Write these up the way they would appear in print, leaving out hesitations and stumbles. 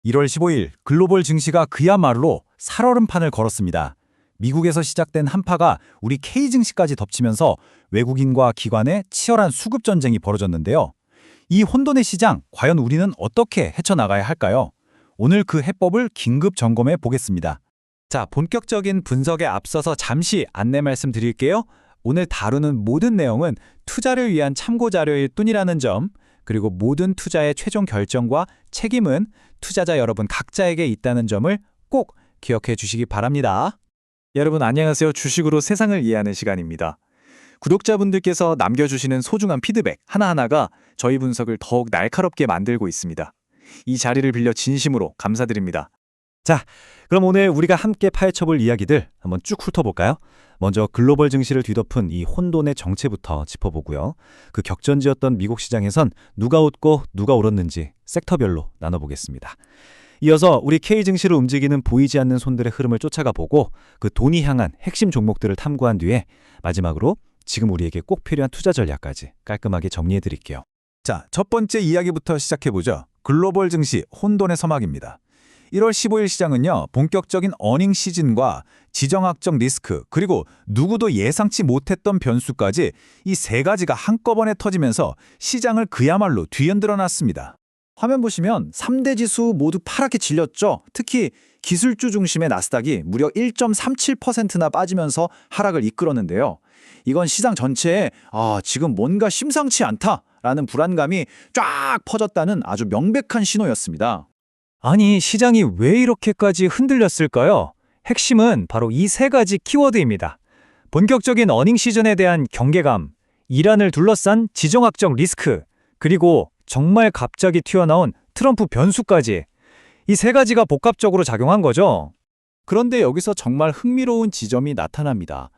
1월 15일 글로벌 증시가 그야말로 살얼음판을 걸었습니다. 미국에서 시작된 한파가 우리 K 증시까지 덮치면서 외국인과 기관의 치열한 수급 전쟁이 벌어졌는데요. 이 혼돈의 시장, 과연 우리는 어떻게 헤쳐나가야 할까요? 오늘 그 해법을 긴급 점검해 보겠습니다. 자, 본격적인 분석에 앞서서 잠시 안내 말씀드릴게요. 오늘 다루는 모든 내용은 투자를 위한 참고 자료일 뿐이라는 점, 그리고 모든 투자의 최종 결정과 책임은 투자자 여러분 각자에게 있다는 점을 꼭 기억해 주시기 바랍니다. 여러분 안녕하세요. 주식으로 세상을 이해하는 시간입니다. 구독자분들께서 남겨주시는 소중한 피드백 하나하나가 저희 분석을 더욱 날카롭게 만들고 있습니다. 이 자리를 빌려 진심으로 감사드립니다. 자, 그럼 오늘 우리가 함께 파헤쳐볼 이야기들 한번 쭉 훑어볼까요? 먼저 글로벌 증시를 뒤덮은 이 혼돈의 정체부터 짚어보고요. 그 격전지였던 미국 시장에선 누가 웃고 누가 울었는지 섹터별로 나눠보겠습니다. 이어서 우리 K 증시를 움직이는 보이지 않는 손들의 흐름을 쫓아가 보고 그 돈이 향한 핵심 종목들을 탐구한 뒤에 마지막으로 지금 우리에게 꼭 필요한 투자 전략까지 깔끔하게 정리해드릴게요. 자, 첫 번째 이야기부터 시작해보죠. 글로벌 증시 혼돈의 서막입니다. 1월 15일 시장은요, 본격적인 어닝 시즌과 지정학적 리스크, 그리고 누구도 예상치 못했던 변수까지 이 세 가지가 한꺼번에 터지면서 시장을 그야말로 뒤흔들어 놨습니다. 화면 보시면 3대 지수 모두 파랗게 질렸죠. 특히 기술주 중심의 나스닥이 무려 1.37%나 빠지면서 하락을 이끌었는데요. 이건 시장 전체에 지금 뭔가 심상치 않다라는 불안감이 쫙 퍼졌다는 아주 명백한 신호였습니다. 아니, 시장이 왜 이렇게까지 흔들렸을까요? 핵심은 바로 이 세 가지 키워드입니다. 본격적인 어닝 시즌에 대한 경계감, 이란을 둘러싼 지정학적 리스크, 그리고 정말 갑자기 튀어나온 트럼프 변수까지 이 세 가지가 복합적으로 작용한 거죠. 그런데 여기서 정말 흥미로운 지점이 나타납니다.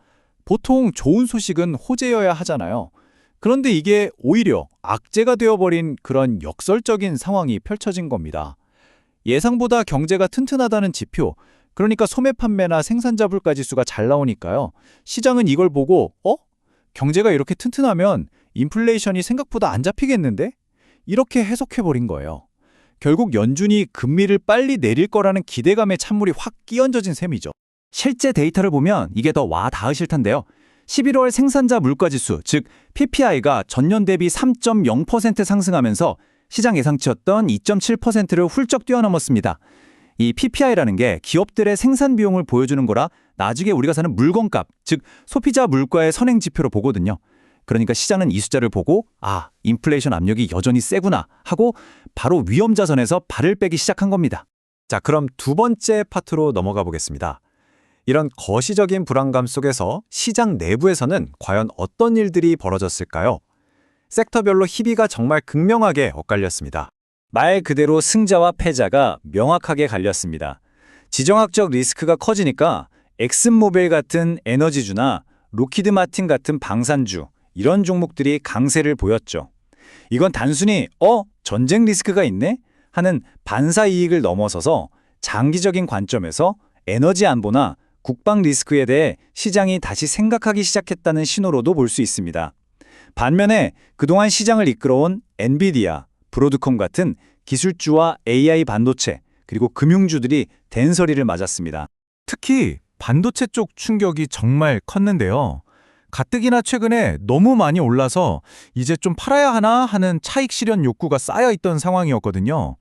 보통 좋은 소식은 호재여야 하잖아요. 그런데 이게 오히려 악재가 되어버린 그런 역설적인 상황이 펼쳐진 겁니다. 예상보다 경제가 튼튼하다는 지표, 그러니까 소매 판매나 생산자 물가 지수가 잘 나오니까요. 시장은 이걸 보고 경제가 이렇게 튼튼하면 인플레이션이 생각보다 안 잡히겠는데? 이렇게 해석해버린 거예요. 결국 연준이 금리를 빨리 내릴 거라는 기대감에 찬물이 확 끼얹어진 셈이죠. 실제 데이터를 보면 이게 더 와 닿으실 텐데요. 11월 생산자 물가 지수, 즉 PPI가 전년 대비 3.0% 상승하면서 시장 예상치였던 2.7%를 훌쩍 뛰어넘었습니다. 이 PPI라는 게 기업들의 생산 비용을 보여주는 거라 나중에 우리가 사는 물건값, 즉 소비자 물가의 선행 지표로 보거든요. 그러니까 시장은 이 숫자를 보고 인플레이션 압력이 여전히 세구나 하고 바로 위험 자선에서 발을 빼기 시작한 겁니다. 자, 그럼 두 번째 파트로 넘어가 보겠습니다. 이런 거시적인 불안감 속에서 시장 내부에서는 과연 어떤 일들이 벌어졌을까요? 섹터별로 희비가 정말 극명하게 엇갈렸습니다. 말 그대로 승자와 패자가 명확하게 갈렸습니다. 지정학적 리스크가 커지니까 엑슨모빌 같은 에너지주나 로키드 마틴 같은 방산주, 이런 종목들이 강세를 보였죠. 이건 단순히 전쟁 리스크가 있네? 하는 반사 이익을 넘어서서 장기적인 관점에서 에너지 안보나 국방 리스크에 대해 시장이 다시 생각하기 시작했다는 신호로도 볼 수 있습니다. 반면에 그동안 시장을 이끌어온 엔비디아, 브로드컴 같은 기술주와 AI 반도체, 그리고 금융주들이 된서리를 맞았습니다. 특히 반도체 쪽 충격이 정말 컸는데요. 가뜩이나 최근에 너무 많이 올라서 이제 좀 팔아야 하나 하는 차익 실현 욕구가 쌓여있던 상황이었거든요.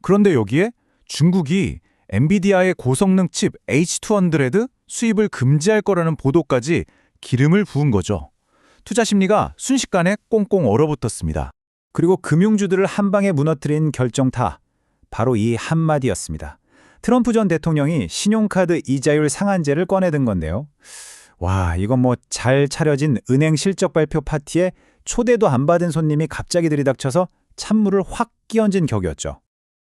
그런데 여기에 중국이 엔비디아의 고성능 칩 H200 수입을 금지할 거라는 보도까지 기름을 부은 거죠. 투자 심리가 순식간에 꽁꽁 얼어붙었습니다. 그리고 금융주들을 한 방에 무너뜨린 결정타, 바로 이 한마디였습니다. 트럼프 전 대통령이 신용카드 이자율 상한제를 꺼내든 건데요. 와, 이건 잘 차려진 은행 실적 발표 파티에 초대도 안 받은 손님이 갑자기 들이닥쳐서 찬물을 확 끼얹은 격이었죠.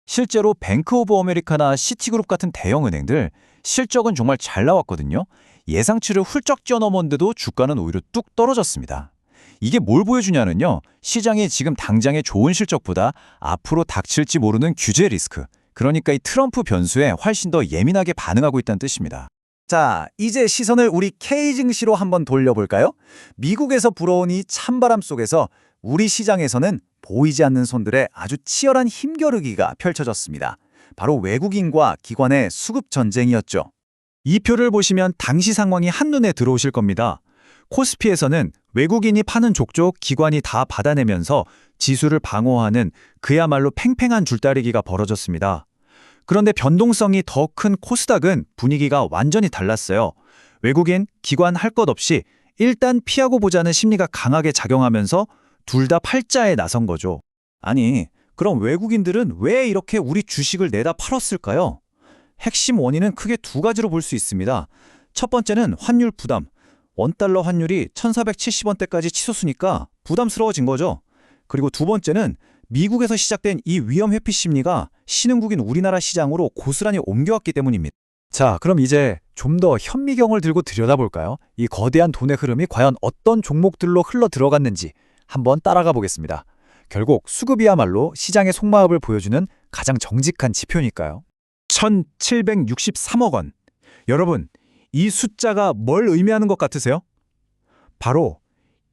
실제로 뱅크 오브 아메리카나 시티그룹 같은 대형 은행들 실적은 정말 잘 나왔거든요. 예상치를 훌쩍 뛰어넘었는데도 주가는 오히려 뚝 떨어졌습니다. 이게 뭘 보여주냐면요. 시장이 지금 당장의 좋은 실적보다 앞으로 닥칠지 모르는 규제 리스크, 그러니까 이 트럼프 변수에 훨씬 더 예민하게 반응하고 있다는 뜻입니다. 자, 이제 시선을 우리 K 증시로 한번 돌려볼까요? 미국에서 불어온 이 찬바람 속에서 우리 시장에서는 보이지 않는 손들의 아주 치열한 힘겨루기가 펼쳐졌습니다. 바로 외국인과 기관의 수급 전쟁이었죠. 이 표를 보시면 당시 상황이 한눈에 들어오실 겁니다. 코스피에서는 외국인이 파는 족족 기관이 다 받아내면서 지수를 방어하는 그야말로 팽팽한 줄다리기가 벌어졌습니다. 그런데 변동성이 더 큰 코스닥은 분위기가 완전히 달랐어요. 외국인, 기관 할 것 없이 일단 피하고 보자는 심리가 강하게 작용하면서 둘 다 팔자에 나선 거죠. 아니, 그럼 외국인들은 왜 이렇게 우리 주식을 내다 팔았을까요? 핵심 원인은 크게 두 가지로 볼 수 있습니다. 첫 번째는 환율 부담. 원달러 환율이 1470원대까지 치솟으니까 부담스러워진 거죠. 그리고 두 번째는 미국에서 시작된 이 위험 회피 심리가 신흥국인 우리나라 시장으로 고스란히 옮겨왔기 때문입니다. 자, 그럼 이제 좀 더 현미경을 들고 들여다볼까요? 이 거대한 돈의 흐름이 과연 어떤 종목들로 흘러 들어갔는지 한번 따라가 보겠습니다. 결국 수급이야말로 시장의 속마음을 보여주는 가장 정직한 지표니까요. 1763억 원. 여러분, 이 숫자가 뭘 의미하는 것 같으세요? 바로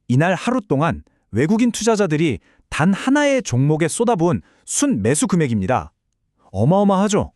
이날 하루 동안 외국인 투자자들이 단 하나의 종목에 쏟아부은 순 매수 금액입니다. 어마어마하죠?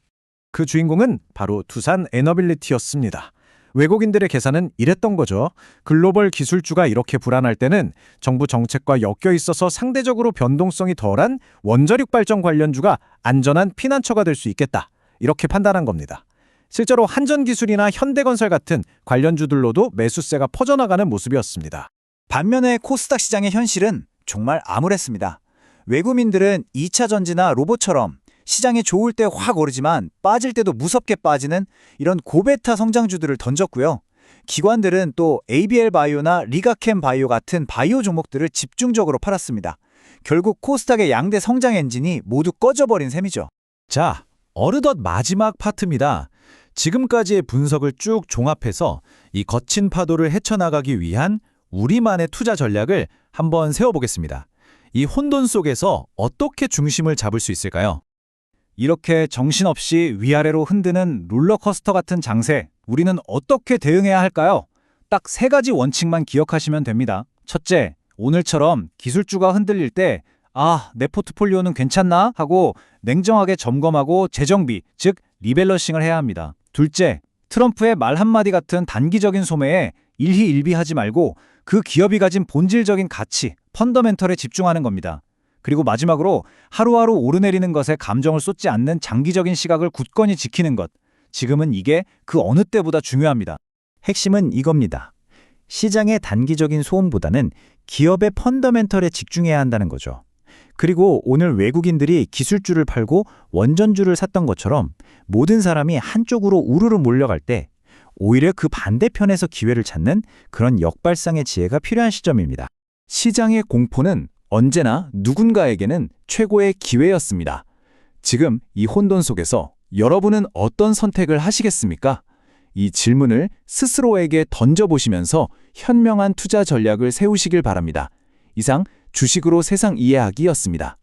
그 주인공은 바로 두산 에너빌리티였습니다. 외국인들의 계산은 이랬던 거죠. 글로벌 기술주가 이렇게 불안할 때는 정부 정책과 엮여 있어서 상대적으로 변동성이 덜한 원자력 발전 관련주가 안전한 피난처가 될 수 있겠다. 이렇게 판단한 겁니다. 실제로 한전기술이나 현대건설 같은 관련주들로도 매수세가 퍼져나가는 모습이었습니다. 반면에 코스닥 시장의 현실은 정말 암울했습니다. 외국인들은 2차 전지나 로봇처럼 시장이 좋을 때 확 오르지만 빠질 때도 무섭게 빠지는 이런 고베타 성장주들을 던졌고요. 기관들은 또 ABL 바이오나 리가캠 바이오 같은 바이오 종목들을 집중적으로 팔았습니다. 결국 코스닥의 양대 성장 엔진이 모두 꺼져버린 셈이죠. 자, 어느덧 마지막 파트입니다. 지금까지의 분석을 쭉 종합해서 이 거친 파도를 헤쳐나가기 위한 우리만의 투자 전략을 한번 세워보겠습니다. 이 혼돈 속에서 어떻게 중심을 잡을 수 있을까요? 이렇게 정신없이 위아래로 흔드는 롤러코스터 같은 장세, 우리는 어떻게 대응해야 할까요? 딱 세 가지 원칙만 기억하시면 됩니다. 첫째, 오늘처럼 기술주가 흔들릴 때 내 포트폴리오는 괜찮나? 하고 냉정하게 점검하고 재정비, 즉 리밸런싱을 해야 합니다. 둘째, 트럼프의 말 한마디 같은 단기적인 소매에 일희일비하지 말고 그 기업이 가진 본질적인 가치, 펀더멘털에 집중하는 겁니다. 그리고 마지막으로 하루하루 오르내리는 것에 감정을 쏟지 않는 장기적인 시각을 굳건히 지키는 것. 지금은 이게 그 어느 때보다 중요합니다. 핵심은 이겁니다. 시장의 단기적인 소음보다는 기업의 펀더멘털에 집중해야 한다는 거죠. 그리고 오늘 외국인들이 기술주를 팔고 원전주를 샀던 것처럼 모든 사람이 한쪽으로 우르르 몰려갈 때 오히려 그 반대편에서 기회를 찾는 그런 역발상의 지혜가 필요한 시점입니다. 시장의 공포는 언제나 누군가에게는 최고의 기회였습니다. 지금 이 혼돈 속에서 여러분은 어떤 선택을 하시겠습니까? 이 질문을 스스로에게 던져보시면서 현명한 투자 전략을 세우시길 바랍니다. 이상 주식으로 세상 이해하기였습니다.